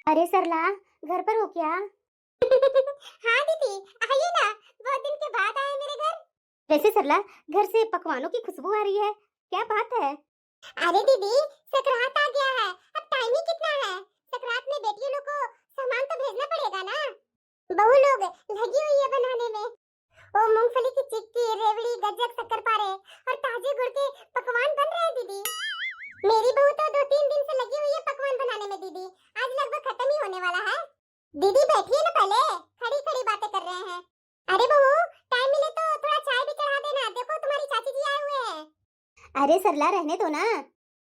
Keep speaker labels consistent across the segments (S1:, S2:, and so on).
S1: अरे सरला, घर पर हो क्या?
S2: हाँ दीदी, आइए ना। बहुत दिन के बाद आए मेरे घर।
S1: वैसे सरला, घर से पकवानों की खुशबू आ रही है, क्या बात है?
S2: अरे दीदी, सकरात आ गया है। अब टाइम ही कितना है। सकरात में बेटियों लोग को सामान तो भेजना पड़ेगा ना। बहू लोग लगी हुई है बनाने में। ओ मूंगफली की चिक्की, रेवड़ी, गज्जक, शक्करपारे और ताजे गुड़ के पकवान बन रहे हैं दीदी। मेरी बहू तो 2-3 दिन से लगी हुई है पकवान बनाने में दीदी। आज लगभग खत्म ही होने वाला है। दीदी बैठिए ना, पहले खड़ी खड़ी बातें कर रहे हैं। अरे बहू, टाइम मिले तो थोड़ा चाय भी चढ़ा देना। देखो तुम्हारी चाची जी आए हुए हैं।
S1: अरे सरला, रहने दो ना।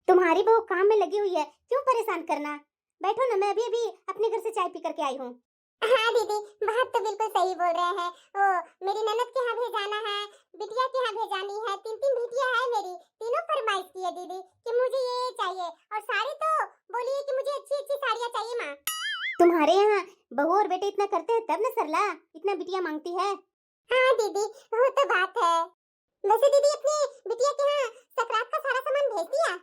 S1: तुम्हारी बहू काम में लगी हुई है, क्यों परेशान करना। बैठो ना, मैं अभी अभी अपने घर से चाय पी करके आई हूँ।
S2: हाँ दीदी, बात तो बिल्कुल सही बोल रहे हैं। ओ मेरी ननद के यहाँ भेजाना है, बिटिया के यहाँ भेजानी है। 3-3 बिटिया है मेरी। तीनों फरमाइश की है दीदी कि मुझे ये चाहिए। और साड़ी तो बोलिए कि मुझे अच्छी अच्छी साड़ियाँ चाहिए माँ।
S1: तुम्हारे यहाँ बहू और बेटे इतना करते हैं तब ना सरला इतना बिटिया मांगती है।
S2: हाँ दीदी, वो तो बात है। वैसे दीदी, अपनी बिटिया के यहाँ सकरात का सारा सामान भेज दिया?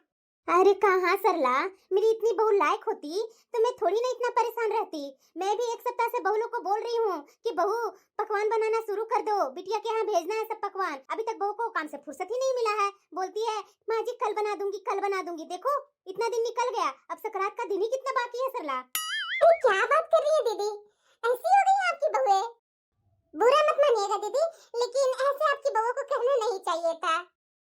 S1: अरे कहाँ सरला, मेरी इतनी बहू लायक होती तो मैं थोड़ी ना इतना परेशान रहती। मैं भी एक सप्ताह से बहू लोग को बोल रही हूँ कि बहू पकवान बनाना शुरू कर दो, बिटिया के यहाँ भेजना है सब पकवान। अभी तक बहू को काम से फुर्सत ही नहीं मिला है। बोलती है माँ जी कल बना दूंगी, कल बना दूंगी। देखो इतना दिन निकल गया, अब सकरात का दिन ही कितना बाकी है सरला।
S2: अरे क्या बात कर रही है दीदी, ऐसी हो गई है आपकी बहू? बुरा मत मानिएगा दीदी, लेकिन ऐसे आपकी बहू को कहना नहीं चाहिए था।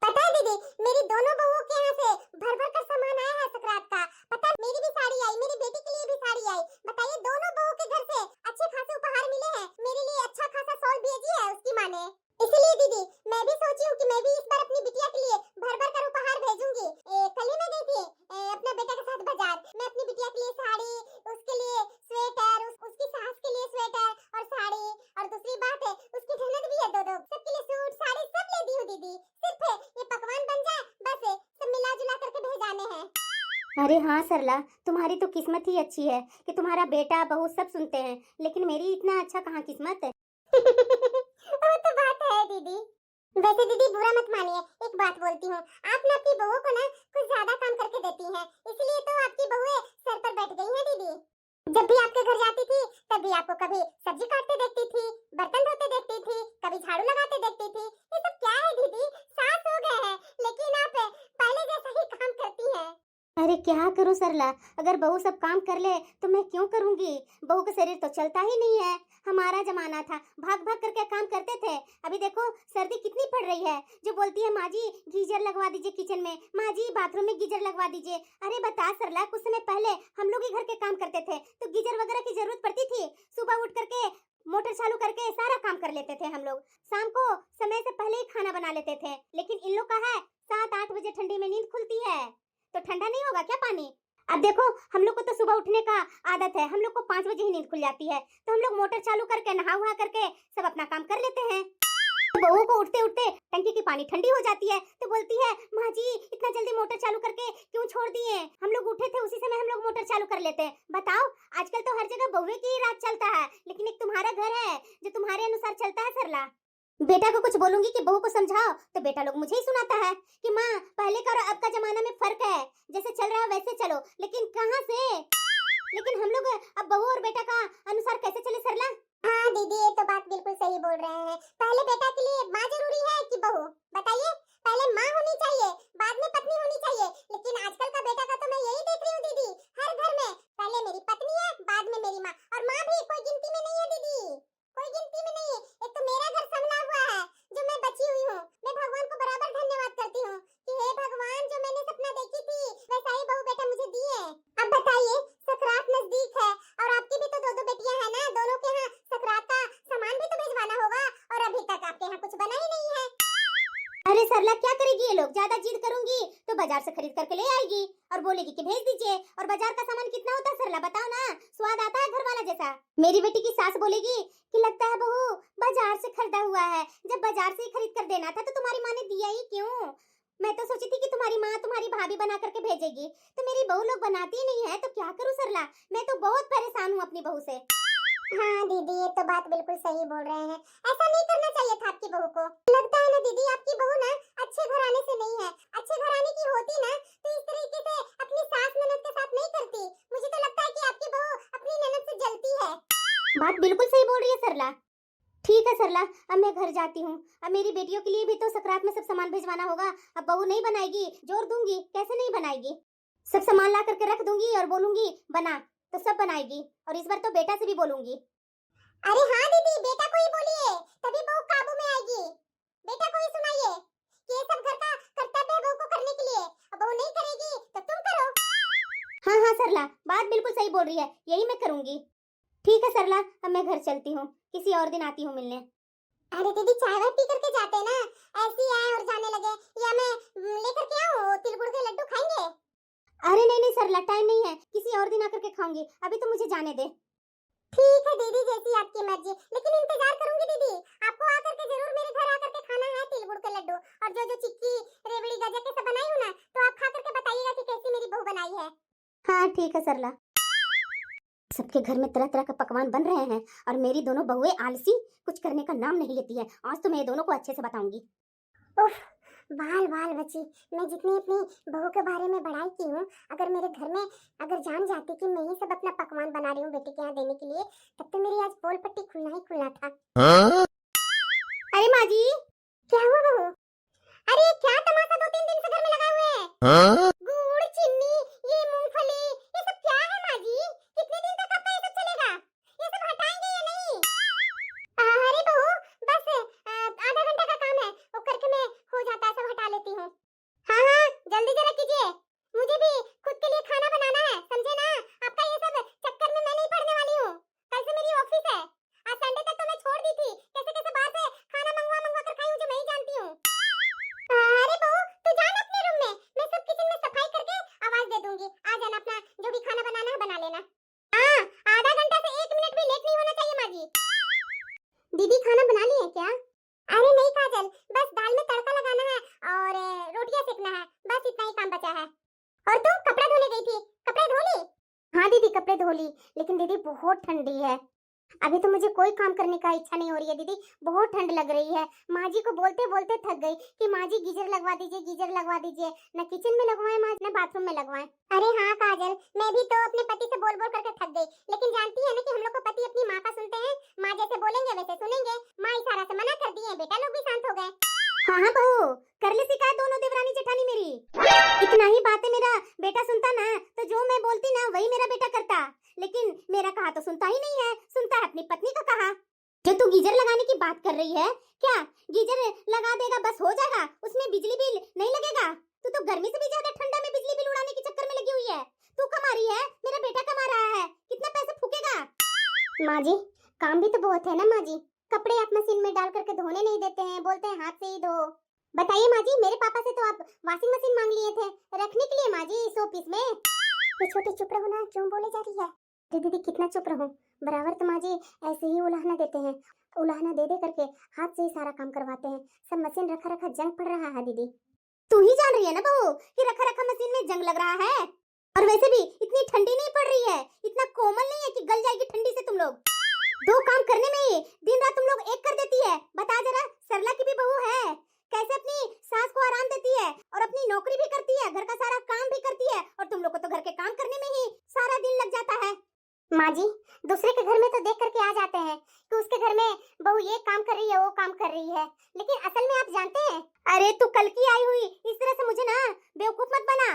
S2: पता है दीदी, मेरी दोनों बहुओं के यहाँ से भर भर कर सामान आया है सकरात का। पता है, मेरी भी साड़ी आई, मेरी बेटी के लिए भी साड़ी आई। बताइए, दोनों बहू के घर से अच्छे खासे उपहार मिले हैं। मेरे लिए अच्छा खासा शॉल भेजी है उसकी माँ ने। इसलिए दीदी, मैं भी सोची हूँ कि मैं भी इस बार अपनी बिटिया के लिए भर भर कर उपहार भेजूंगी। कल ही मैं गई थी अपने बेटा के साथ बाजार। मैं अपनी बिटिया के लिए साड़ी, उसके लिए स्वेटर, उसकी सास के लिए स्वेटर और साड़ी, और दूसरी बात है उसकी ननद भी है दो, सबके लिए सूट साड़ी सब ले दी हूँ दीदी। सिर्फ ये पकवान बन जाए बस, सब मिला जुला करके भेजाने हैं।
S1: अरे हाँ सरला, तुम्हारी तो किस्मत ही अच्छी है कि तुम्हारा बेटा बहू सब सुनते हैं, लेकिन मेरी इतना अच्छा कहाँ किस्मत है।
S2: वो तो बात है दीदी। वैसे दीदी, बुरा मत मानिए, एक बात बोलती हूँ। आप ना अपनी बहू को ना कुछ ज्यादा काम करके देती हैं, इसलिए तो आपकी बहुएं सर पर बैठ गई हैं दीदी। जब भी आपके घर जाती थी तब भी आपको कभी सब्जी काटते देखती थी, बर्तन धोते देखती थी, कभी झाड़ू लगाते देखती थी। ये सब क्या है दीदी, सास हो गए हैं लेकिन आप पहले जैसा ही काम करती हैं।
S1: अरे क्या करूं सरला, अगर बहू सब काम कर ले तो मैं क्यों करूंगी। बहू का शरीर तो चलता ही नहीं है। हमारा जमाना था भाग भाग करके काम करते थे। अभी देखो सर्दी कितनी पड़ रही है, जो बोलती है माँ जी गीजर लगवा दीजिए किचन में, माँ जी बाथरूम में गीजर लगवा दीजिए। अरे बता सरला, कुछ समय पहले हम लोग ही घर के काम करते थे तो गीजर वगैरह की जरूरत पड़ती थी। सुबह उठ करके मोटर चालू करके सारा काम कर लेते थे हम लोग। शाम को समय से पहले ही खाना बना लेते थे। लेकिन इन लोग का है 7-8 बजे ठंडी में नींद खुलती है, तो ठंडा नहीं होगा क्या पानी। अब देखो हम लोग को तो सुबह उठने का आदत है, हम लोग को 5 बजे ही नींद खुल जाती है, तो हम लोग मोटर चालू करके नहा वहा करके सब अपना काम कर लेते हैं। तो बहू को उठते उठते टंकी की पानी ठंडी हो जाती है तो बोलती है माँ जी इतना जल्दी मोटर चालू करके क्यों छोड़ दिए। हम लोग उठे थे उसी समय हम लोग मोटर चालू कर लेते हैं। बताओ, आजकल तो हर जगह बहुए की ही राज चलता है, लेकिन एक तुम्हारा घर है जो तुम्हारे अनुसार चलता है सरला। बेटा को कुछ बोलूंगी कि बहू को समझाओ तो बेटा लोग मुझे ही सुनाता है कि माँ पहले का और अब का जमाना में फर्क है, जैसे चल रहा है वैसे चलो। लेकिन कहाँ से, लेकिन हम लोग अब बहू और बेटा का अनुसार कैसे चले सरला।
S2: हाँ दीदी, ये तो बात बिल्कुल सही बोल रहे हैं। पहले बेटा के लिए माँ जरूरी है कि बहू? बताइए, पहले माँ होनी चाहिए, बाद में पत्नी होनी चाहिए। लेकिन आजकल का बेटा का तो मैं यही देख रही हूँ दीदी, हर घर में पहले मेरी पत्नी है, बाद में मेरी माँ। और माँ भी कोई गिनती में नहीं है दीदी, कोई गिनती में नहीं है। एक तो मेरा घर संभला हुआ है जो मैं बची हुई हूँ। मैं भगवान को बराबर धन्यवाद करती हूँ कि हे भगवान, जो मैंने सपना देखी थी वैसा ही बहू बेटा मुझे दिए। अब बताइए, सकरात नजदीक है और आपकी भी तो 2-2 बेटियां हैं ना, दोनों के यहाँ सकरात का सामान भी तो भिजवाना होगा। और अभी तक आपके यहाँ कुछ बना ही नहीं है।
S1: अरे सरला क्या करेगी ये लोग, ज्यादा जिद करूंगी तो बाजार से खरीद करके ले आएगी और बोलेगी कि भेज दीजिए। और बाजार का सामान कितना होता है सरला, बताओ ना, स्वाद आता है घर वाला जैसा। मेरी बेटी की सास बोलेगी कि लगता है बहू बाजार से खरीदा हुआ है, जब बाजार से ही खरीद कर देना था तो तुम्हारी माँ ने दिया ही क्यों। मैं तो सोची थी कि तुम्हारी माँ तुम्हारी भाभी बना करके भेजेगी, तो मेरी बहू लोग बनाती ही नहीं है, तो क्या करूं सरला। मैं तो बहुत परेशान हूँ अपनी बहू से।
S2: हाँ दीदी, ये तो बात बिल्कुल सही बोल रहे हैं। ऐसा नहीं करना चाहिए था आपकी बहू को। लगता है ना दीदी, आपकी बहू ना अच्छे घराने से नहीं है। अच्छे घराने की होती ना तो इस तरीके से अपनी सास ननद के साथ नहीं करती। मुझे तो लगता है कि आपकी बहू
S1: बात बिल्कुल सही बोल रही है सरला। ठीक है सरला, अब मैं घर जाती हूँ। अब मेरी बेटियों के लिए भी तो सकरात में सब सामान भिजवाना होगा। अब बहू नहीं बनाएगी, जोर दूंगी कैसे नहीं बनाएगी। सब सामान ला करके रख दूंगी और बोलूंगी बना, तो सब बनाएगी। और इस बार तो बेटा से भी बोलूंगी।
S2: अरे हाँ दीदी, बेटा को ही बोलिए, तभी बहू काबू में आएगी। बेटा को ही सुनाइए कि ये सब घर का कर्तव्य है बहू को करने के लिए। अब बहू नहीं करेगी तो तुम करो।
S1: हाँ हाँ सरला, बात बिल्कुल सही बोल रही है, यही मैं करूंगी। ठीक है सरला, अब मैं घर चलती हूँ, किसी और दिन आती हूँ मिलने।
S2: अरे दीदी, चाय वाय पी करके जाते हैं ना, ऐसे ही आए और जाने लगे। या मैं लेकर के आऊँ तिल गुड़ के लड्डू, खाएंगे?
S1: अरे नहीं नहीं सरला, टाइम नहीं है, किसी और दिन आकर के खाऊंगी, अभी तो मुझे जाने दे।
S2: ठीक है दीदी, जैसी आपकी मर्जी, लेकिन इंतजार करूंगी दीदी। आपको आकर के जरूर मेरे घर आकर के खाना है तिल गुड़ के लड्डू। और जो जो चिक्की रेवड़ी गजक के सब बनाई हूँ ना, तो आप खा करके बताइएगा कि कैसी मेरी बहू बनाई है।
S1: हाँ ठीक है सरला। सबके घर में तरह तरह का पकवान बन रहे हैं और मेरी दोनों बहुएं आलसी, कुछ करने का नाम नहीं लेती है। आज तो मैं ये दोनों को अच्छे से बताऊंगी।
S2: उफ, बाल बाल बची। मैं जितनी अपनी बहू के बारे में बड़ाई की हूँ, अगर मेरे घर में अगर जान जाती कि मैं ही सब अपना पकवान बना रही हूँ बेटी के यहाँ देने के लिए, तब तो मेरी आज पोल पट्टी खुलना ही खुलना था।
S1: अरे माँ जी,
S2: क्या हुआ बहू? अरे क्या तमाशा 2-3 दिन से घर में लगाए हुए हैं? गुड़, चीनी, ये मूंगफली, ये सब क्या है माँ जी? कितने दिन तक आपका ये सब चलेगा? ये सब हटाएंगे या नहीं? अरे बहू, बस आधा घंटा का काम है, वो करके मैं हो जाता है, सब हटा लेती हूँ। हाँ हाँ, जल्दी जरा कीजिए, मुझे भी खुद के लिए खाना बनाना है, समझे ना? आपका ये सब चक्कर में मैं नहीं पड़ने वाली हूँ। कल से मेरी ऑफिस है। आज संडे तक तो मैं छोड़ दी थी, कैसे कैसे बाहर से खाना मंगवा मंगवा कर खाई हूँ जो मैं ही जानती हूँ। अरे बहू, तू जाना अपने रूम में, मैं सब किचन में सफाई करके आवाज दे दूंगी। आ जाना, अपना जो भी खाना बनाना है बना लेना। हाँ, आधा घंटा से 1 मिनट भी लेट नहीं होना चाहिए माँ जी।
S1: दीदी खाना बना ली है क्या?
S2: अरे नहीं काजल, बस दाल में तड़का लगाना है और रोटियां सेकना है, बस इतना ही काम बचा है। और तू कपड़े धोने गई थी, कपड़े धो ली?
S1: हाँ दीदी कपड़े धो ली, लेकिन दीदी बहुत ठंडी है। अभी तो मुझे कोई काम करने का इच्छा नहीं हो रही है दीदी, बहुत ठंड लग रही है। माँ जी को बोलते बोलते थक गई कि माँ जी गीजर लगवा दीजिए, गीजर लगवा दीजिए। न किचन में लगवाएं माँ, न बाथरूम में लगवाएं।
S2: अरे हाँ काजल, मैं भी तो अपने पति से बोल बोल करके थक गई, लेकिन जानती है ना कि हम लोग को पति अपनी माँ का सुनते हैं। माँ जैसे बोलेंगे वैसे सुनेंगे। माँ इशारा से मना कर दी है, बेटा लोग भी शांत हो गए।
S1: हाँ हाँ बहू, कर ली शिकायत दोनों देवरानी जेठानी मेरी। इतना ही बात है, मेरा बेटा सुनता ना तो जो मैं बोलती ना वही मेरा बेटा करता, लेकिन मेरा कहा तो सुनता ही नहीं है, सुनता है अपनी पत्नी का कहा। जो तू गीजर लगाने की बात कर रही है, क्या गीजर लगा देगा बस हो जाएगा, उसमें बिजली बिल नहीं लगेगा? तू तो गर्मी से भी ज्यादा ठंडा में बिजली बिल उड़ाने के चक्कर में लगी हुई है। तू कमा रही है, मेरा बेटा कमा रहा है, कितना पैसा फूकेगा? माँ जी काम भी तो बहुत है ना माँ जी, कपड़े आप मशीन में डाल करके धोने नहीं देते हैं, बोलते हैं हाथ से ही धो। बताइए माँ जी, मेरे पापा से तो आप वॉशिंग मशीन मांग लिए थे रखने के लिए माँ जी शोपीस में।
S2: ये छोटी चुप रहो ना, क्यों बोले जा रही है?
S1: दीदी कितना चुप रहूं, बराबर तो माँ जी ऐसे ही उलाहना देते हैं, उलाहना दे दे करके हाथ से ही सारा काम करवाते हैं। सब मशीन रखा रखा जंग पड़ रहा है दीदी। तू ही जान रही है ना बहू कि रखा रखा मशीन में जंग लग रहा है। और वैसे भी इतनी ठंडी नहीं पड़ रही है, इतना कोमल नहीं है कि गल जाएगी ठंडी से तुम लोग। दो काम करने में ही दिन रात तुम लोग एक कर देती है। बता जरा, सरला की भी बहू है, कैसे अपनी सास को आराम देती है और अपनी नौकरी भी करती है, घर का सारा काम भी करती है, और तुम लोग को तो घर के काम करने में ही सारा दिन लग जाता है। माँ जी दूसरे के घर में तो देख करके आ जाते हैं कि उसके घर में बहू ये काम कर रही है, वो काम कर रही है, लेकिन असल में आप जानते हैं। अरे तू कल की आई हुई इस तरह से मुझे ना बेवकूफ मत बना,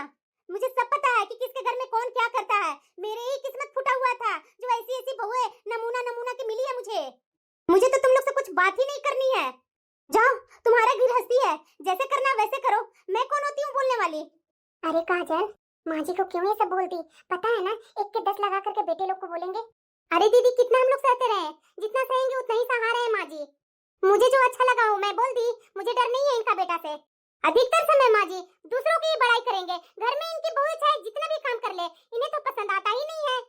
S1: मुझे सब पता है कि किसके घर में कौन क्या करता है। मेरे ही किस्मत फूटा हुआ था जो ऐसी ऐसी बहुएं नमूना नमूना की मिली है मुझे तो तुम लोग से कुछ बात ही नहीं करनी है। जाओ, तुम्हारा गृहस्थी है, जैसे करना वैसे करो, मैं कौन होती हूँ बोलने वाली?
S2: अरे काजल, माँ जी को क्यों ये सब बोलती? पता है ना, 1 के 10 लगा करके बेटे लोग को बोलेंगे।
S1: अरे दीदी कितना हम लोग सहते रहे, जितना सहेंगे उतना ही सहा रहे हैं माँ जी। मुझे जो अच्छा लगा वो मैं बोल दी, मुझे डर नहीं है इनका बेटा से। अधिकतर समय माँ जी दूसरों की ही बड़ाई करेंगे, घर में इनकी बहू चाहे जितना भी काम कर ले इन्हें तो पसंद आता ही नहीं है।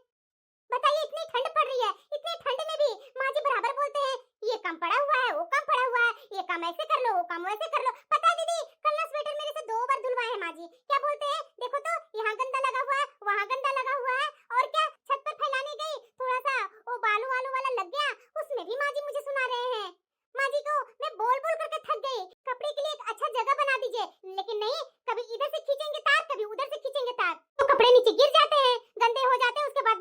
S1: बताइए इतनी ठंड पड़ रही है, इतनी ठंड में भी माँ जी बराबर बोलते हैं ये काम पड़ा हुआ है, वो काम पड़ा हुआ है, ये काम ऐसे कर लो, वो काम वैसे कर लो। पता है दीदी कल ना स्वेटर मेरे से 2 बार धुलवाए हैं माँ जी। क्या बोलते हैं, देखो तो यहाँ गंदा लगा हुआ है, वहाँ गंदा लगा हुआ है, और क्या छत पर फैलाने गई थोड़ा सा वो बालू वालू वाला लग गया, उसमें भी माँ जी मुझे सुना रहे हैं। माँ जी को मैं बोल बोल करके थक गई, कपड़े के लिए एक अच्छा जगह बना दीजिए, लेकिन नहीं, कभी इधर से खींचेंगे तार, कभी उधर से खींचेंगे तार, तो कपड़े नीचे गिर जाते हैं, गंदे हो जाते हैं, उसके बाद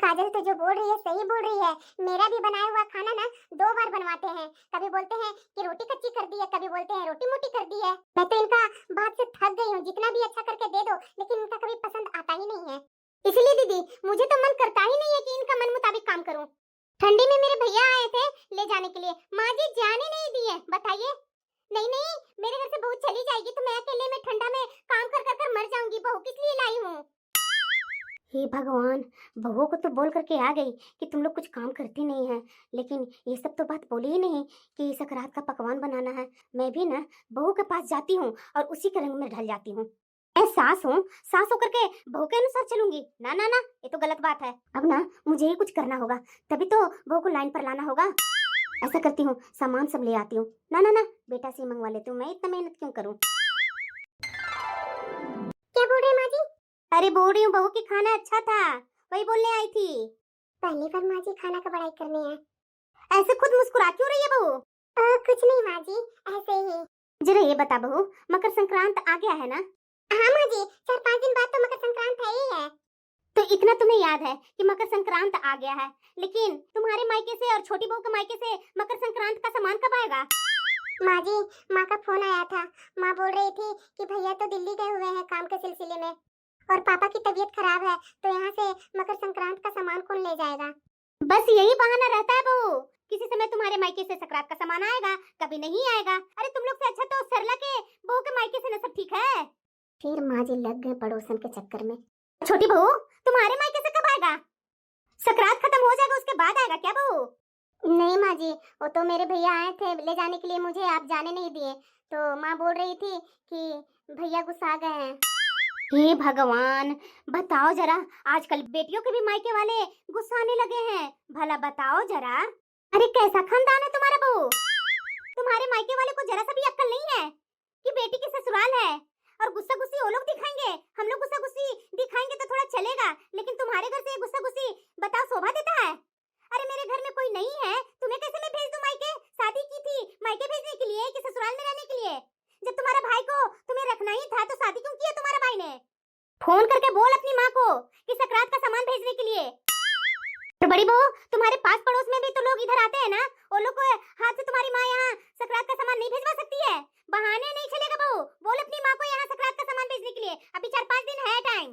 S2: काजल तो जो बोल रही है सही बोल रही है। मेरा भी बनाया हुआ खाना ना 2 बार बनवाते हैं। कभी बोलते हैं कि रोटी कच्ची कर दी है, कभी बोलते हैं रोटी मोटी कर दी है। मैं तो इनका बात से थक गई हूँ, जितना भी अच्छा करके दे दो लेकिन इनका कभी पसंद आता ही नहीं है।
S1: इसलिए दीदी मुझे तो मन करता ही नहीं है कि इनका मन मुताबिक काम करूं। ठंडी में मेरे भैया आए थे ले जाने के लिए, माँ जी जाने नहीं दिए। बताइए, नहीं नहीं मेरे घर से बहू चली जाएगी तो मैं अकेले में ठंडा में काम कर कर मर जाऊंगी। बहू किस लिए लाई हूँ? हे भगवान, बहू को तो बोल करके आ गई कि तुम लोग कुछ काम करती नहीं है, लेकिन ये सब तो बात बोली ही नहीं कि सकरात का पकवान बनाना है। मैं भी ना बहू के पास जाती हूँ और उसी के रंग में ढल जाती हूँ। मैं सास हूँ, सास होकर के बहू के अनुसार चलूंगी? ना ना ना, ये तो गलत बात है। अब ना मुझे ही कुछ करना होगा, तभी तो बहू को लाइन पर लाना होगा। ऐसा करती हूँ, सामान सब ले आती हूँ। ना ना ना, बेटा से मंगवा लेती हूँ, मैं इतना मेहनत क्यों करूँ?
S2: क्या बोल रहे हैं माँ जी?
S1: अरे बोल रही हूँ बहू की खाना अच्छा था, वही बोलने आई थी।
S2: पहली बार माँ जी खाना का बड़ाई करने हैं।
S1: ऐसे खुद मुस्कुरा क्यों रही है बहू?
S2: कुछ नहीं माँ जी, ऐसे ही।
S1: जरा ये बता बहू, मकर संक्रांत आ गया है ना?
S2: हाँ माँ जी, 4-5 दिन बाद तो मकर संक्रांत है ही है।
S1: तो इतना तुम्हें याद है कि मकर संक्रांत आ गया है, लेकिन तुम्हारे मायके से और छोटी बहू के मायके से मकर संक्रांत का सामान कब आएगा?
S2: माँ जी, माँ का फोन आया था। माँ बोल रही थी कि भैया तो दिल्ली गए हुए हैं काम के सिलसिले में और पापा की तबीयत खराब है, तो यहाँ से मकर संक्रांत का सामान कौन ले जाएगा?
S1: बस यही बहाना रहता है बहू, किसी समय तुम्हारे मायके से सकरात का सामान आएगा, कभी नहीं आएगा। अरे तुम लोग से अच्छा तो सरला के बहू के मायके से न सब ठीक है।
S2: फिर माँ जी लग गए पड़ोसन के चक्कर में।
S1: छोटी बहू, तुम्हारे मायके से कब आएगा? सकरात खत्म हो जाएगा उसके बाद आएगा क्या बहू?
S2: नहीं माँ जी, वो तो मेरे भैया आए थे ले जाने के लिए, मुझे आप जाने नहीं दिए, तो माँ बोल रही थी कि भैया गुस्सा गए हैं।
S1: हे भगवान, बताओ जरा, आजकल बेटियों के भी मायके वाले गुस्साने लगे हैं। भला बताओ जरा, अरे कैसा खानदान है तुम्हारा बहू? तुम्हारे मायके वाले को जरा सा भी अक्ल नहीं है कि बेटी की ससुराल है और गुस्सा गुस्सी वो लोग दिखाएंगे, हम लोग गुस्सा गुस्सी दिखाएंगे तो थोड़ा चलेगा, लेकिन तुम्हारे घर से गुस्सा गुस्सी बताओ शोभा देता है? अरे मेरे घर में कोई नहीं है, तुम्हें कैसे मैं भेज दूं मायके? शादी की थी मायके भेजने के लिए कि ससुराल में रहने के लिए? जब तुम्हारा भाई को तुम्हें रखना ही था तो शादी क्यों किया तुम्हारा भाई ने? फोन करके बोल अपनी माँ को कि सकरात का सामान भेजने के लिए। तो बड़ी बहू, तुम्हारे पास पड़ोस में भी तो लोग इधर आते हैं ना, वो लोग को हाथ से तुम्हारी माँ यहाँ सकरात का सामान नहीं भेजवा सकती है? बहाने नहीं चलेगा बहू, बोल अपनी माँ को यहाँ सकरात का सामान भेजने के लिए, अभी 4-5 दिन है टाइम।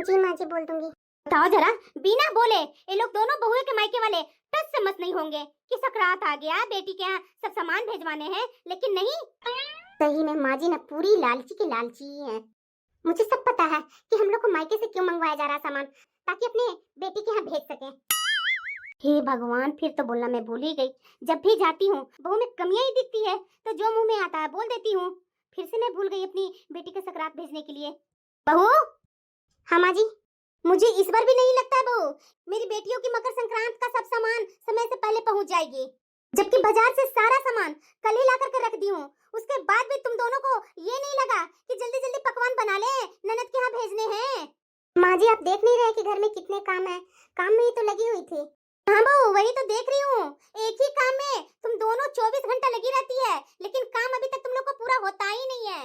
S2: जी माँ जी, बोल दूंगी।
S1: बताओ जरा, बिना बोले ये लोग दोनों बहुए के मायके वाले टस से मत नहीं होंगे कि सकरात आ गया, बेटी के यहाँ सब सामान भेजवाने हैं, लेकिन नहीं।
S2: सही में माँ जी ना पूरी लालची की लालची है। मुझे सब पता है कि हम लोग को मायके से क्यों मंगवाया जा रहा सामान, ताकि अपने बेटी के यहाँ भेज सके।
S1: हे भगवान, फिर तो बोलना मैं भूल ही गई। जब भी जाती हूँ बहू में कमियां ही दिखती है, तो जो मुंह में आता है बोल देती हूँ। फिर से मैं भूल गई अपनी बेटी के सकरात भेजने के लिए। बहू।
S2: हाँ माँ जी।
S1: मुझे इस बार भी नहीं लगता बहू मेरी बेटियों की मकर संक्रांत का सब सामान समय से पहले पहुंच जाएगी, जबकि बाजार से सारा सामान कल ही ला करके रख दी हूँ। उसके बाद भी तुम दोनों को ये नहीं लगा कि जल्दी जल्दी पकवान बना ले, ननद के यहाँ भेजने हैं।
S2: माँ जी, आप देख नहीं रहे कि घर में कितने काम है? काम में ही तो लगी हुई थी।
S1: हाँ बहू, वही तो देख रही हूँ, एक ही काम में तुम दोनों 24 घंटा लगी रहती है, लेकिन काम अभी तक तुम लोग को पूरा होता ही नहीं है।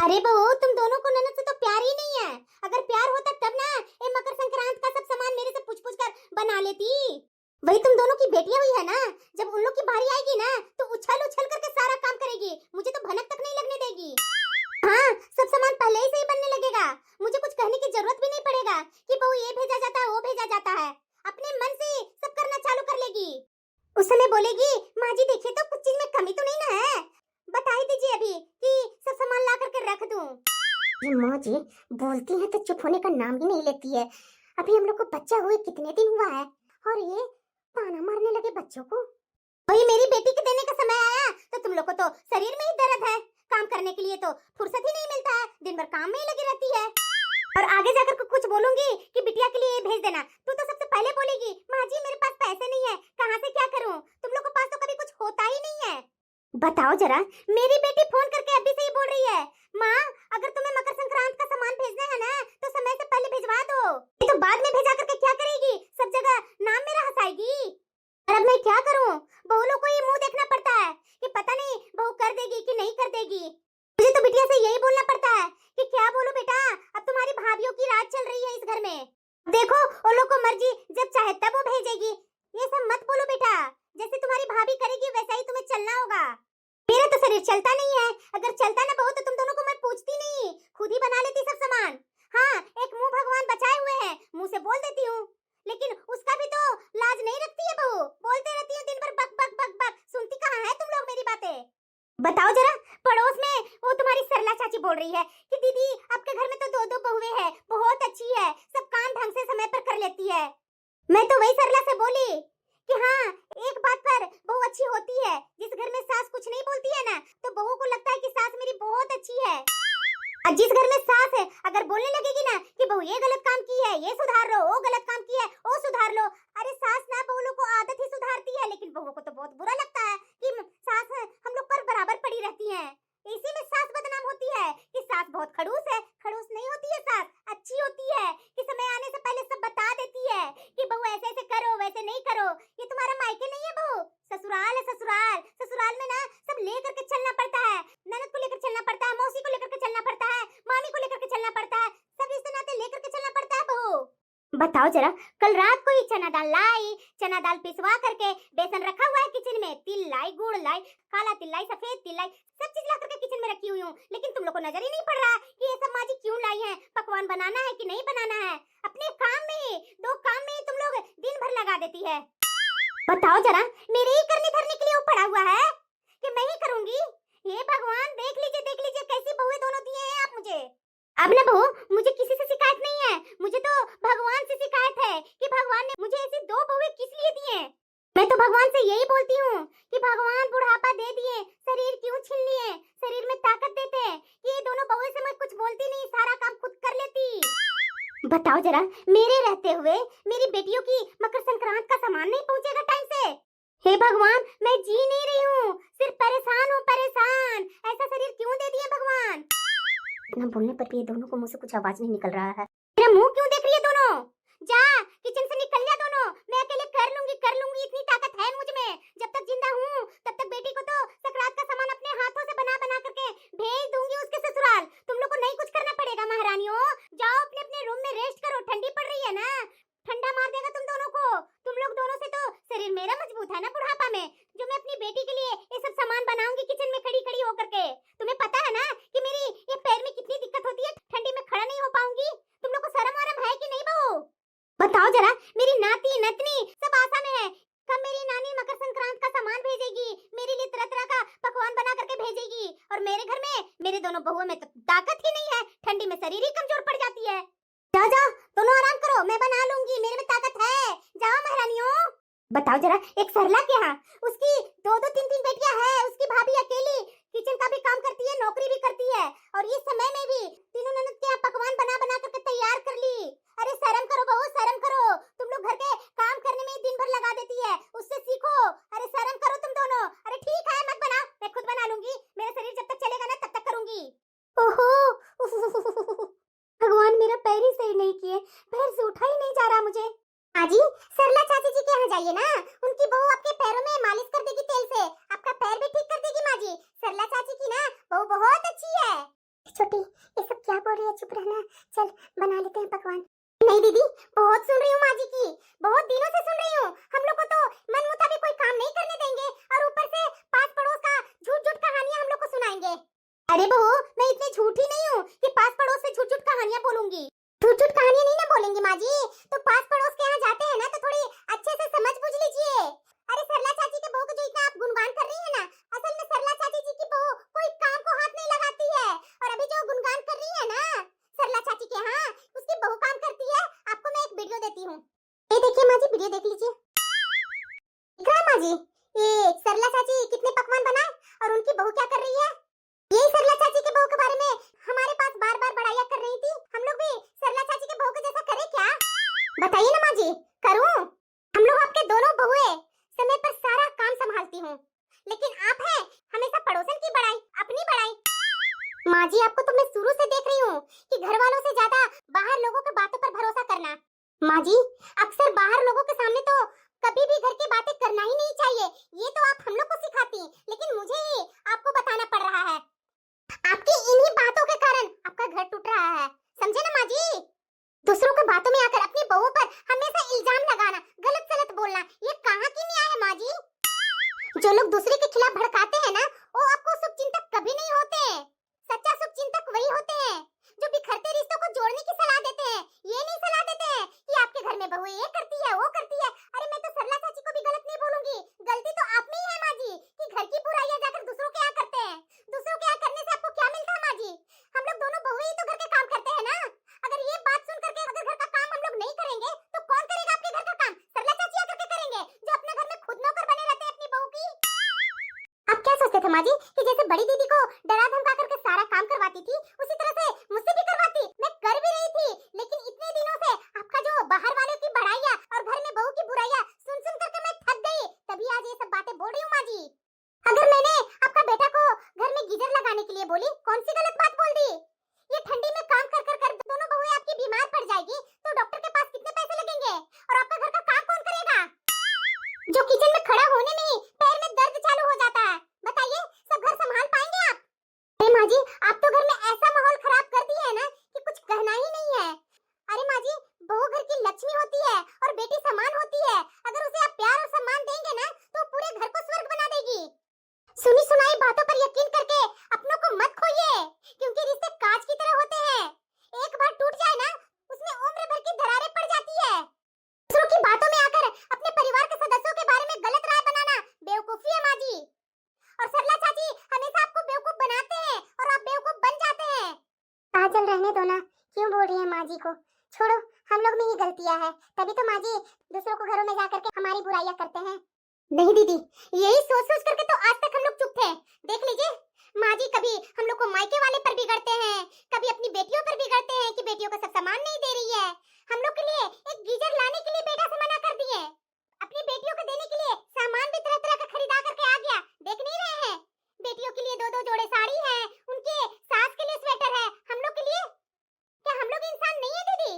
S1: अरे बहू, तुम दोनों को ननद से तो प्यार ही नहीं है। अगर प्यार होता तब ना ये मकर संक्रांत का सब सामान मेरे से पूछ पूछ कर बना लेती। वही तुम दोनों की बेटियां हुई है ना, जब उन लोग की बारी आएगी ना तो उछल उछल करके सारा काम करेगी, मुझे तो भनक तक नहीं लगने देगी। हाँ, सब सामान पहले ही से ही बनने लगेगा, मुझे कुछ कहने की जरूरत भी नहीं पड़ेगा कि बहू ये भेजा जाता है वो भेजा जाता है, अपने मन से सब करना चालू कर लेगी। उस समय बोलेगी, माँ जी देखिए तो कुछ चीज में कमी तो नहीं ना है, बता ही दीजिए अभी कि सब सामान ला करके रख दूं।
S2: ये माँ जी बोलती है तो चुप होने का नाम ही नहीं लेती है। अभी हम लोग को बच्चा हुए कितने दिन हुआ है और ये ताना मारने लगे बच्चों को।
S1: वही मेरी बेटी के देने का समय आया तो तुम लोग को तो शरीर में ही दर्द है, काम करने के लिए तो फुर्सत ही नहीं मिलता है, दिन भर काम में ही लगी रहती है। और आगे जाकर कुछ बोलूंगी कि बिटिया के लिए भेज देना, तू तो सबसे पहले बोलेगी, माँ जी मेरे पास पैसे नहीं है, कहाँ से क्या करूँ? तुम लोग के पास तो कभी कुछ होता ही नहीं है। बताओ जरा, मेरी बेटी फोन करके अभी से ही बोल रही है, माँ अगर तुम्हें मकर संक्रांत का सामान भेजना है ना तो समय से पहले भिजवा दो, ये तो बाद में भेजा करके क्या करेगी? सब जगह नाम मेरा हंसाएगी। और अब मैं क्या करूँ? बहू लोग को ये मुंह देखना पड़ता है कि पता नहीं बहू कर देगी कि नहीं कर देगी। मुझे तो बिटिया से यही बोलना पड़ता है कि क्या बोलूं बेटा, अब तुम्हारी भाभियों की राज चल रही है इस घर में। देखो वो लोग को मर्जी जब चाहे वैसा ही तुम्हें चलना होगा। मेरा तो शरीर चलता नहीं है, अगर चलता ना बहू तो तुम दोनों को मैं पूछती नहीं, खुद ही बना लेती सब सामान। हाँ, एक मुंह भगवान बचाए हुए हैं, मुंह से बोल देती हूँ, लेकिन उसका भी तो लाज नहीं रखती है बहू। बोलते रहती हूँ दिन भर बक बक बक बक, सुनती कहाँ है तुम लोग मेरी बातें? बताओ जरा, पड़ोस में वो तुम्हारी सरला चाची बोल रही है कि दीदी आपके घर में तो 2-2 बहुएं हैं, बहुत अच्छी है, सब काम ढंग से समय पर कर लेती है। मैं तो वही सरला से बोली कि हाँ, एक बात पर बहू अच्छी होती है, जिस घर में सास कुछ नहीं बोलती है ना, तो बहू को लगता है कि सास मेरी बहुत अच्छी है। और जिस घर में सास है अगर बोलने लगेगी ना कि बहू ये गलत काम की है, ये सुधार लो, वो गलत काम की है, वो सुधार लो, अरे सास ना बहू लोग को आदत ही सुधारती है, लेकिन बहू को तो बहुत बुरा लगता है कि सास हम लोग पर बराबर पड़ी रहती है। इसी में सास बदनाम होती है कि सास बहुत खड़ूस है। खड़ूस नहीं होती है सास, अच्छी होती है कि समय आने से पहले सब बता देती है कि बहू ऐसे ऐसे करो, वैसे नहीं करो। ये तुम्हारा मायके नहीं है बहू, ससुराल है ससुराल। ससुराल में ना सब लेकर के चलना पड़ता है, ननद को लेकर चलना पड़ता है, मौसी को लेकर के चलना पड़ता है, मामी को लेकर के चलना पड़ता है, सब रिश्ते नाते लेकर के चलना पड़ता है बहू। बताओ जरा, कल रात को ही चना दाल लाई, चना दाल पिसवा करके बेसन रखा हुआ है किचन में, तिल लाई, गुड़ लाई, काला तिल लाई, सफेद तिल लाई, सब चीज ला करके किचन में रखी हुई हूँ, लेकिन तुम लोग को नजर ही नहीं पड़ रहा कि ये सब माँ जी क्यों लाई है, पकवान बनाना है कि नहीं बनाना है। अपने काम में, 2 काम में तुम लोग दिन भर लगा देती है। बताओ जरा, मेरे ही करने धरने के लिए वो पड़ा हुआ है कि मैं ही करूंगी? ये भगवान, देख लीजिए कैसी बहुएं दोनों दिए हैं आप मुझे। अब ना बहू, मुझे किसी से शिकायत नहीं है, मुझे तो भगवान से शिकायत है कि भगवान ने मुझे ऐसी 2 बहुएं किस लिए दी हैं। मैं तो भगवान से यही बोलती हूँ कि भगवान बुढ़ापा दे दिए, शरीर क्यों छीन लिए, शरीर में ताकत देते कि ये दोनों बहुएं से मैं कुछ बोलती नहीं, सारा काम खुद कर लेती। बताओ जरा, मेरे रहते हुए मेरी बेटियों की मकर संक्रांत का सामान नहीं पहुँचेगा टाइम से? हे भगवान, मैं जी नहीं रही हूँ, सिर्फ परेशान हूँ, परेशान। ऐसा शरीर क्यों दे दिए भगवान? इतना बोलने पर भी ये दोनों को मुंह से कुछ आवाज नहीं निकल रहा है। मेरा मुंह क्यों देख रही है दोनों? जा किचन से निकल जा दोनों, मैं अकेले कर लूंगी, इतनी ताकत है मुझ में। जब तक जिंदा हूँ तब तक बेटी को तो सकरात का सामान अपने हाथों से बना बना करके भेज दूंगी उसके ससुराल। तुम लोग को नहीं कुछ करना पड़ेगा महारानियों, जाओ अपने अपने रूम में रेस्ट करो, ठंडी पड़ रही है ना, ठंडा मार देगा तुम दोनों को। तुम लोग दोनों से तो शरीर मेरा मजबूत है ना बुढ़ापा में, जो मैं अपनी बेटी के लिए ये सब सामान बनाऊंगी किचन में खड़ी खड़ी होकर के। तुम्हें पता है ना कि मेरी ये पैर में कितनी दिक्कत होती है, ठंडी में खड़ा नहीं हो पाऊंगी। तुम लोग को शर्म वरम है कि नहीं बहू? बताओ जरा, मेरी नाती नतनी सब आशा में है, कब मेरी नानी मकर संक्रांत का सामान भेजेगी, मेरे लिए तरह तरह का पकवान बना करके भेजेगी, और मेरे घर में मेरे दोनों बहुओं में तो ताकत ही नहीं है, ठंडी में शरीर ही कमजोर पड़ जाती है। जाओ जाओ दोनों आराम करो, मैं बना लूंगी, मेरे में ताकत है, जाओ महारानियों। बताओ जरा, एक सरला के यहाँ उसकी 2-2 3-3 बेटियां है, उसकी भाभी अकेली किचन का भी काम करती है, नौकरी भी करती है, और इस समय में भी तीनों ननद के यहाँ पकवान बना बना करके तैयार कर ली। अरे शर्म करो बहू, शर्म करो, तुम लोग घर के काम करने में दिन भर लगा देती है, उससे सीखो। अरे शर्म करो तुम दोनों। अरे ठीक है मत बनाओ, मैं खुद बना लूंगी, मेरा शरीर जब तक चलेगा ना तब तक करूंगी। ओहो भगवान, मेरा पैर ही सही नहीं किए, पैर से उठा ही नहीं जा रहा मुझे। आजी, सरला चाची जी के यहाँ जाइए ना, उनकी बहू आपके पैरों में मालिश कर देगी तेल से, आपका पैर भी ठीक कर देगी माँ जी। सरला चाची की ना बहू बहुत अच्छी है। छोटी, ये सब क्या बोल रही है, चुप रहना, चल बना लेते हैं पकवान। नहीं दीदी, बहुत सुन रही हूँ माँ जी की, बहुत दिनों से सुन रही हूँ। हम लोग को तो मन मुताबिक कोई काम नहीं करने देंगे, और ऊपर से पास पड़ोस का झूठ झूठ कहानियां हम लोग को सुनाएंगे। अरे बहू, मैं इतनी झूठी नहीं हूँ कि पास पड़ोस से झूठ झूठ कहानियां बोलूंगी। झूठ झूठ कहानियां नहीं ना बोलेंगी माँ जी, तो पास पड़ोस के यहाँ जाते हैं ना तो थोड़ी अच्छे से समझ बुझ लीजिए। अरे सरला चाची के बहू को जो इतना आप गुणगान कर रही है ना, असल में सरला चाची जी की बहू कोई काम को हाथ नहीं लगाती है, और अभी जो गुणगान कर रही है ना सरला चाची के यहाँ, उसकी बहू काम करती है। आपको मैं एक वीडियो देती हूँ, ये देखिए माँ जी, वीडियो देख लीजिए। इकरा माँ जी, ये सरला चाची कितने पकवान बनाए और उनकी बहू क्या कर रही है। यही सरला चाची के बहू के बारे में हमारे पास बार बार बड़ाइयाँ कर रही थी, हम लोग भी सरला चाची के बहू के जैसा करें क्या? बताइए ना माँ जी, करूँ? हम लोग आपके दोनों बहुएं समय पर सारा काम संभालती हूँ, लेकिन आप हैं हमेशा पड़ोसन की बड़ाई, अपनी बड़ाई। माँ जी, आपको तो मैं शुरू से देख रही हूँ कि घर वालों से ज्यादा बाहर लोगों की बातों पर भरोसा करना। माँ जी, अक्सर बाहर लोगों के सामने तो कभी भी घर की बातें करना ही नहीं चाहिए, ये तो आप हम लोग को सिखाती, लेकिन मुझे ही आपको बताना पड़ रहा है। आपकी इन्हीं बातों के कारण आपका घर टूट रहा है, समझे ना माँ जी? दूसरों की बातों में आकर अपनी बहू पर हमेशा इल्जाम लगाना, गलत सलत बोलना, ये कहाँ की न्याय है माँ जी? जो लोग दूसरे के
S2: के खिलाफ भड़काते हैं ना, वो आपको शुभचिंतक कभी नहीं होते। सच्चा शुभचिंतक वही होते हैं जो बिखरते रिश्तों को जोड़ने की सलाह देते हैं। ये नहीं सलाह देते हैं कि आपके घर में बहू ये करती है वो करती है। अरे मैं तो सरला चाची को भी गलत नहीं बोलूंगी, गलती तो आप में ही है माँ जी कि घर की बुराइयां जाकर दूसरों के यहाँ करते हैं। दूसरों के यहाँ करने से आपको क्या मिलता है माँ जी? हम लोग दोनों बहुएं ही तो घर के काम करते हैं ना। अगर ये बात सुन करके अगर घर का काम हम लोग नहीं करेंगे तो कौन करेगा आपके घर का काम? सरला चाची आकर के करेंगे जो अपने घर में खुद नौकर बने रहते हैं अपनी बहू की। आप क्या सोचते थे माँ जी कि जैसे बड़ी दीदी को डरा धमका करके सारा काम करवाती थी, उसी तरह से मुझसे भी करवाती? मैं कर भी रही थी, लेकिन इतने दिनों से आपका जो बाहर वालों की बड़ाइयां और घर में बहू की बुराइयां सुन सुन करके मैं थक गई, तभी आज ये सब बातें बोल रही हूँ माँ जी। अगर मैंने आपका बेटा को घर में गीजर लगाने के लिए बोली, कौन सी गलत बात बोल दी? ये ठंडी में काम कर कर कर दोनों बहुएं आपकी बीमार पड़ जाएगी तो डॉक्टर के पास कितने पैसे लगेंगे? और आपका घर का काम कौन करेगा? जो किचन में खड़ा होने में ही पैर में दर्द चालू हो जाता है, बताइए सब घर संभाल पाएंगे आप? अरे माँ जी, आप तो घर में ऐसा माहौल खराब कर दिए है ना कि कुछ कहना ही नहीं है। अरे माँ जी, बहू घर की लक्ष्मी होती है और बेटी समान होती है। अगर उसे आप प्यार और सम्मान देंगे ना तो पूरे घर को स्वर्ग बना देगी। सुनी सुनाई बातों पर यकीन करके अपनों को मत खोइए, क्योंकि रिश्ते कांच की तरह होते हैं। एक बार टूट जाए ना, उसमें उम्र भर की दरारें पड़ जाती है। दूसरों की बातों में आकर अपने परिवार के सदस्यों के बारे में गलत राय बनाना बेवकूफी है माँ जी। और सरला चाची हमेशा आपको बेवकूफ बनाते हैं और आप बेवकूफ बन जाते हैं। काजल रहने दो ना, क्यों बोल रही है माँ जी को? छोड़ो, हम लोग में ही गलतियां हैं, तभी तो माँ जी दूसरों को घरों में जाकर के हमारी बुराइयां करते हैं। नहीं दीदी, यही सोच सोच करके तो आज तक हम लोग चुप थे। देख लीजिए माँ जी, कभी हम लोग को मायके वाले पर बिगड़ते हैं, कभी अपनी बेटियों पर बिगड़ते हैं कि बेटियों को सब सामान नहीं दे रही है। हम लोग के लिए एक गीजर लाने के लिए बेटा से मना कर दिए, अपनी बेटियों को देने के लिए सामान भी तरह तरह का खरीदा करके आ गया। देख नहीं रहे हैं? बेटियों के लिए दो दो जोड़े साड़ी है, उनके सास के लिए स्वेटर है, हम लोग के लिए क्या हम लोग इंसान नहीं है दीदी?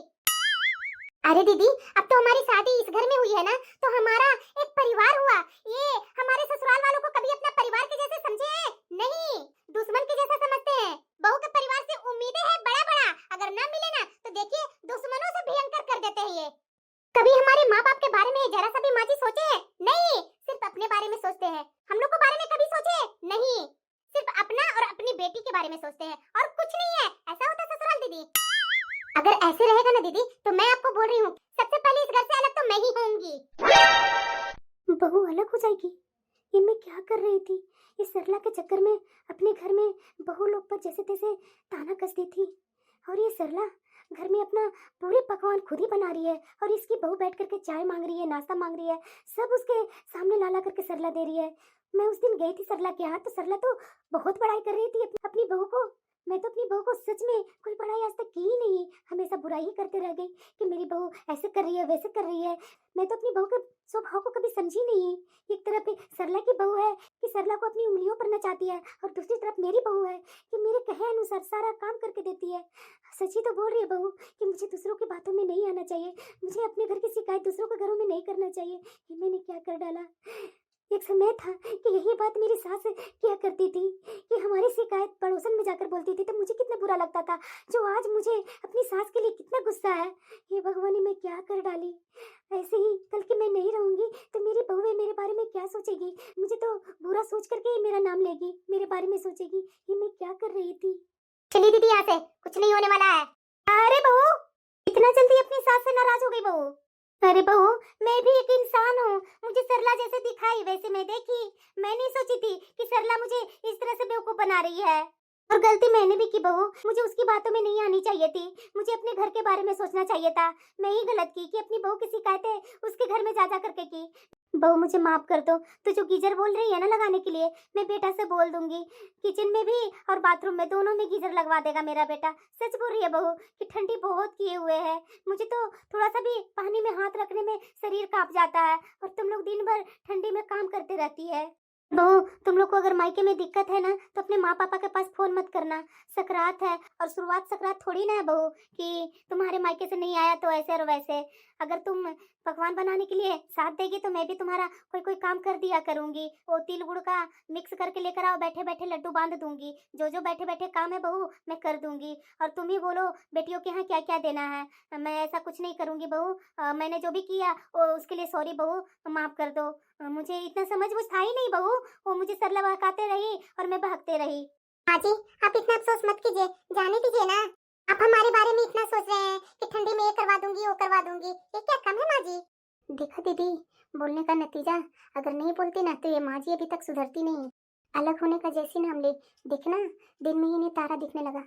S2: अरे दीदी, अब तो हमारी शादी इस घर में हुई है ना, तो हमारा एक परिवार हुआ। ये हमारे ससुराल वालों को कभी अपना परिवार के जैसे समझे हैं? नहीं, दुश्मन के जैसा समझते हैं। बहू के परिवार से उम्मीदें हैं बड़ा बड़ा, अगर ना मिले ना तो देखिए दुश्मनों से भयंकर कर देते हैं ये। कभी हमारे माँ बाप के बारे में जरा सा भी माँ जी सोचे हैं? नहीं, सिर्फ अपने बारे में सोचते हैं। हम लोग के बारे में कभी सोचे? नहीं, सिर्फ अपना और अपनी बेटी के बारे में सोचते हैं और कुछ नहीं है। ऐसा होता है ससुराल दीदी। अगर ऐसे रहेगा ना दीदी, तो मैं आपको बोल रही हूँ, सबसे पहले इस घर से अलग तो मैं ही होऊंगी।
S1: बहू अलग हो जाएगी? ये मैं क्या कर रही थी? इस सरला के चक्कर में अपने घर में बहू लोग पर जैसे तैसे ताना कस दी थी, और ये सरला घर में अपना पूरे पकवान खुद ही बना रही है, और इसकी बहू बैठ करके चाय मांग रही है, नाश्ता मांग रही है, सब उसके सामने ला ला करके सरला दे रही है। मैं उस दिन गई थी सरला के यहाँ, तो सरला तो बहुत बड़ाई कर रही थी अपनी बहू को। मैं तो अपनी बहू को सच में कोई बड़ाई आज तक की ही नहीं, हमेशा बुराई ही करते रह गई कि मेरी बहू ऐसे कर रही है वैसे कर रही है। मैं तो अपनी बहू के स्वभाव को कभी समझी नहीं। एक तरफ सरला की बहू है कि सरला को अपनी उंगलियों पर नचाती है, और दूसरी तरफ मेरी बहू है कि मेरे कहे अनुसार सारा काम करके देती है। सच ही तो बोल रही है बहू कि मुझे दूसरों की बातों में नहीं आना चाहिए, मुझे अपने घर की शिकायत दूसरों के घरों में नहीं करना चाहिए। ये मैंने क्या कर डाला? एक समय था कि यही बात मेरी सास किया करती थी कि हमारी शिकायत पड़ोसन में जाकर बोलती थी, तो मुझे कितना बुरा लगता था, जो आज मुझे अपनी सास के लिए कितना गुस्सा है। ये भगवान ने मैं क्या कर डाली? ऐसे ही कल की मैं नहीं रहूंगी तो मेरी बहू मेरे बारे में क्या सोचेगी? मुझे तो बुरा सोच करके ही मेरा नाम लेगी, मेरे बारे में सोचेगी। ये मैं क्या कर रही थी?
S2: चलिए दीदी, यहाँ से कुछ नहीं होने वाला है।
S1: अरे बहू, इतना जल्दी अपनी सास से नाराज हो गई बहू? अरे बहू, मैं भी एक इंसान हूँ, मुझे सरला जैसे दिखाई वैसे मैं देखी। मैं नहीं सोची थी कि सरला मुझे इस तरह से बेवकूफ बना रही है, और गलती मैंने भी की बहू। मुझे उसकी बातों में नहीं आनी चाहिए थी, मुझे अपने घर के बारे में सोचना चाहिए था। मैं ही गलत की कि अपनी बहू की शिकायतें उसके घर में जा जा करके की। बहू मुझे माफ कर दो। तो जो गीजर बोल रही है ना लगाने के लिए, मैं बेटा से बोल दूंगी, किचन में भी और बाथरूम में दोनों में गीजर लगवा देगा मेरा बेटा। सच बोल रही है बहू कि ठंडी बहुत किए हुए है, मुझे तो थोड़ा सा भी पानी में हाथ रखने में शरीर कांप जाता है, और तुम लोग दिन भर ठंडी में काम करते रहती है। बहू, तुम लोग को अगर मायके में दिक्कत है ना तो अपने माँ पापा के पास फोन मत करना। सकरात है, और शुरुआत सकरात थोड़ी ना है बहू कि तुम्हारे मायके से नहीं आया तो ऐसे और वैसे। अगर तुम पकवान बनाने के लिए साथ देगी तो मैं भी तुम्हारा कोई कोई काम कर दिया करूंगी। वो तिल गुड़ का मिक्स करके लेकर आओ, बैठे बैठे लड्डू बांध दूंगी। जो जो बैठे बैठे काम है बहू मैं कर दूंगी, और तुम ही बोलो बेटियों के यहाँ क्या क्या देना है। मैं ऐसा कुछ नहीं करूंगी बहू। मैंने जो भी किया उसके लिए सॉरी बहू, माफ कर दो। मुझे इतना समझ बुझ था ही नहीं बहू। वो मुझे सरला बहकाते रही और मैं भागते रही।
S2: माँ जी, आप इतना अफसोस मत कीजिए, जाने दीजिए ना। आप हमारे बारे में इतना सोच रहे हैं कि ठंडी में ये करवा दूंगी वो करवा दूंगी, ये क्या कम है माँ जी?
S1: देखा दीदी, बोलने का नतीजा। अगर नहीं बोलती ना तो ये माँ जी अभी तक सुधरती नहीं। अलग होने का जैसे नाम ले, देखना दिन में ही इन्हें तारा दिखने लगा।